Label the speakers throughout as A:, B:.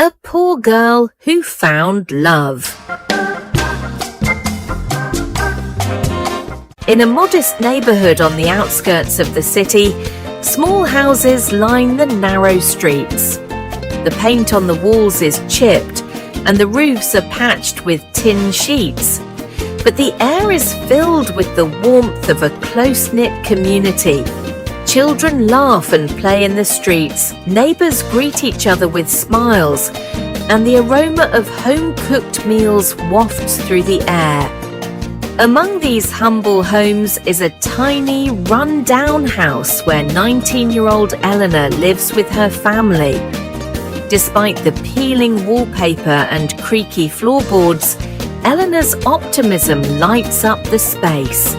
A: A poor girl who found love. In a modest neighborhood on the outskirts of the city, small houses line the narrow streets. The paint on the walls is chipped and the roofs are patched with tin sheets. But the air is filled with the warmth of a close-knit community. Children laugh and play in the streets, neighbors greet each other with smiles, and the aroma of home-cooked meals wafts through the air. Among these humble homes is a tiny, run-down house where 19-year-old Elena lives with her family. Despite the peeling wallpaper and creaky floorboards, Elena's optimism lights up the space.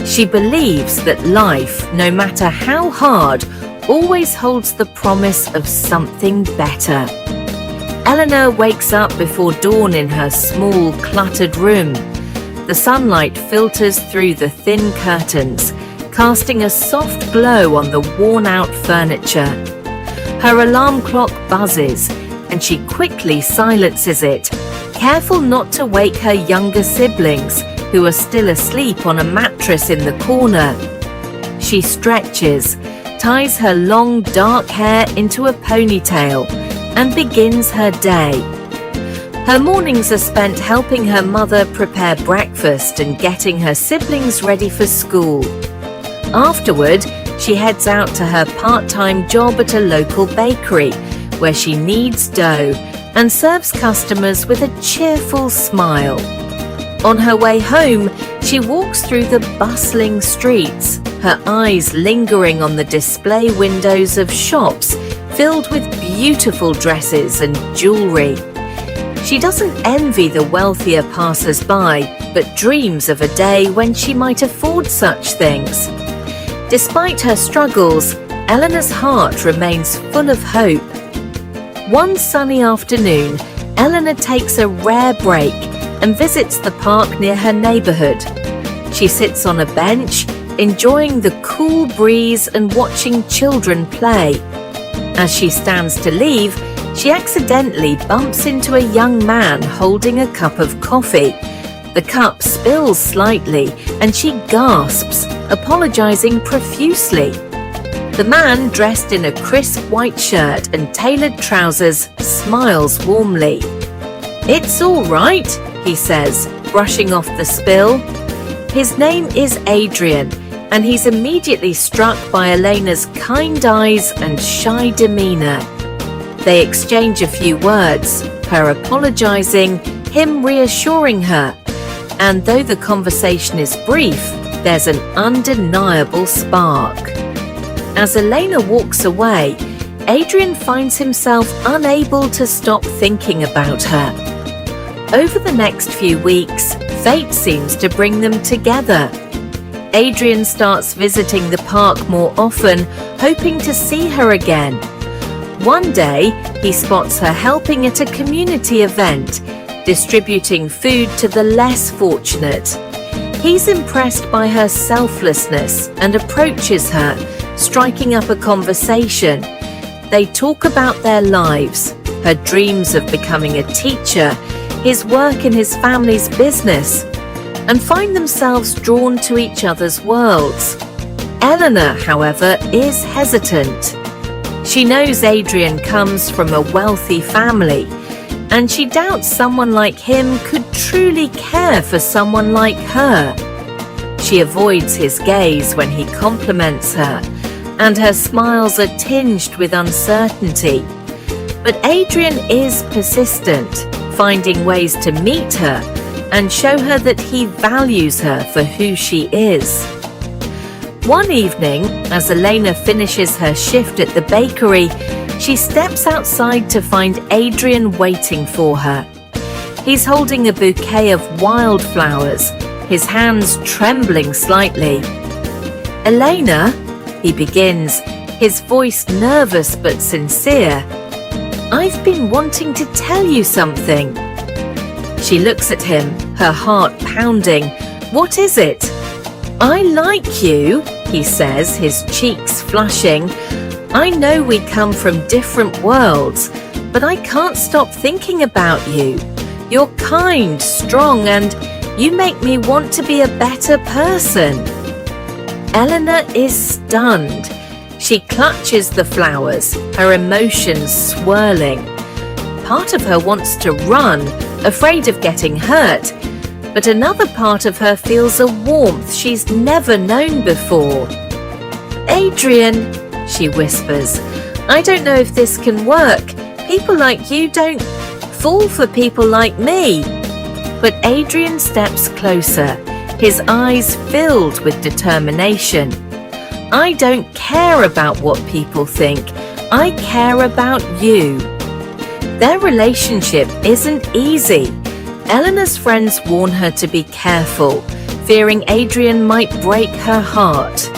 A: She believes that life, no matter how hard, always holds the promise of something better. Elena wakes up before dawn in her small, cluttered room. The sunlight filters through the thin curtains, casting a soft glow on the worn-out furniture. Her alarm clock buzzes, and she quickly silences it, careful not to wake her younger siblings, who are still asleep on a mattress in the corner. She stretches, ties her long dark hair into a ponytail, and begins her day. Her mornings are spent helping her mother prepare breakfast and getting her siblings ready for school. Afterward, she heads out to her part-time job at a local bakery, where she kneads dough and serves customers with a cheerful smile. On her way home, she walks through the bustling streets, her eyes lingering on the display windows of shops filled with beautiful dresses and jewelry. She doesn't envy the wealthier passers-by, but dreams of a day when she might afford such things. Despite her struggles, Elena's heart remains full of hope. One sunny afternoon, Elena takes a rare break and visits the park near her neighborhood. She sits on a bench, enjoying the cool breeze and watching children play. As she stands to leave, she accidentally bumps into a young man holding a cup of coffee. The cup spills slightly and she gasps, apologizing profusely. The man, dressed in a crisp white shirt and tailored trousers, smiles warmly. "It's all right," he says, brushing off the spill. His name is Adrian, and he's immediately struck by Elena's kind eyes and shy demeanor. They exchange a few words, her apologizing, him reassuring her, and though the conversation is brief, there's an undeniable spark. As Elena walks away, Adrian finds himself unable to stop thinking about her. Over the next few weeks, fate seems to bring them together. Adrian starts visiting the park more often, hoping to see her again. One day, he spots her helping at a community event, distributing food to the less fortunate. He's impressed by her selflessness and approaches her, striking up a conversation. They talk about their lives, her dreams of becoming a teacher, his work in his family's business, and find themselves drawn to each other's worlds. Elena, however, is hesitant. She knows Adrian comes from a wealthy family, and she doubts someone like him could truly care for someone like her. She avoids his gaze when he compliments her, and her smiles are tinged with uncertainty. But Adrian is persistent, finding ways to meet her and show her that he values her for who she is. One evening, as Elena finishes her shift at the bakery, she steps outside to find Adrian waiting for her. He's holding a bouquet of wildflowers, his hands trembling slightly. "Elena," he begins, his voice nervous but sincere, "I've been wanting to tell you something." She looks at him, her heart pounding. "What is it?" "I like you," he says, his cheeks flushing. "I know we come from different worlds, but I can't stop thinking about you. You're kind, strong, and you make me want to be a better person." Elena is stunned. She clutches the flowers, her emotions swirling. Part of her wants to run, afraid of getting hurt, but another part of her feels a warmth she's never known before. "Adrian," she whispers, "I don't know if this can work. People like you don't fall for people like me." But Adrian steps closer, his eyes filled with determination. "I don't care about what people think. I care about you." Their relationship isn't easy. Elena's friends warn her to be careful, fearing Adrian might break her heart.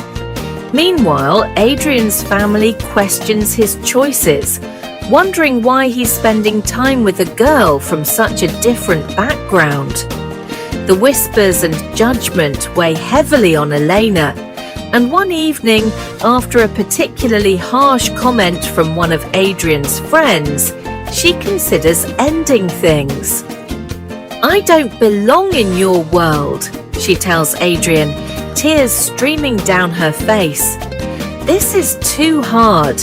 A: Meanwhile, Adrian's family questions his choices, wondering why he's spending time with a girl from such a different background. The whispers and judgment weigh heavily on Elena, and one evening, after a particularly harsh comment from one of Adrian's friends, she considers ending things. "I don't belong in your world," she tells Adrian, tears streaming down her face. "This is too hard."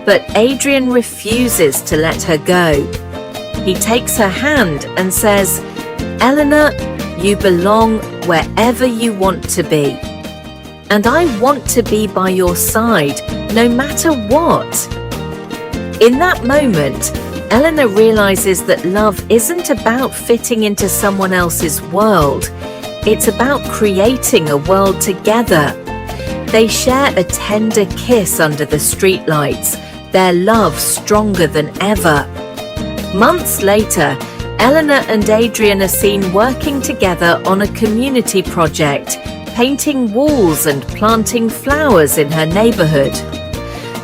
A: But Adrian refuses to let her go. He takes her hand and says, "Elena, you belong wherever you want to be. And I want to be by your side, no matter what." In that moment, Elena realizes that love isn't about fitting into someone else's world. It's about creating a world together. They share a tender kiss under the streetlights, their love stronger than ever. Months later, Elena and Adrian are seen working together on a community project, painting walls and planting flowers in her neighborhood.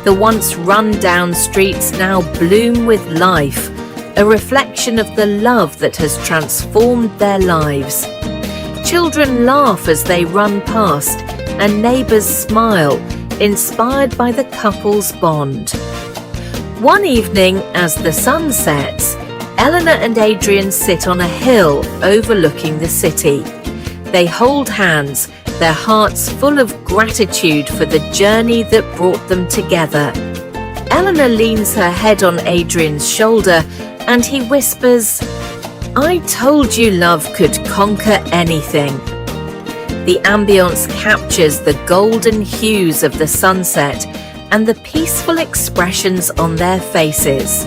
A: The once run-down streets now bloom with life, a reflection of the love that has transformed their lives. Children laugh as they run past, and neighbors smile, inspired by the couple's bond. One evening, as the sun sets, Elena and Adrian sit on a hill overlooking the city. They hold hands, their hearts full of gratitude for the journey that brought them together. Elena leans her head on Adrian's shoulder and he whispers, "I told you love could conquer anything." The ambience captures the golden hues of the sunset and the peaceful expressions on their faces.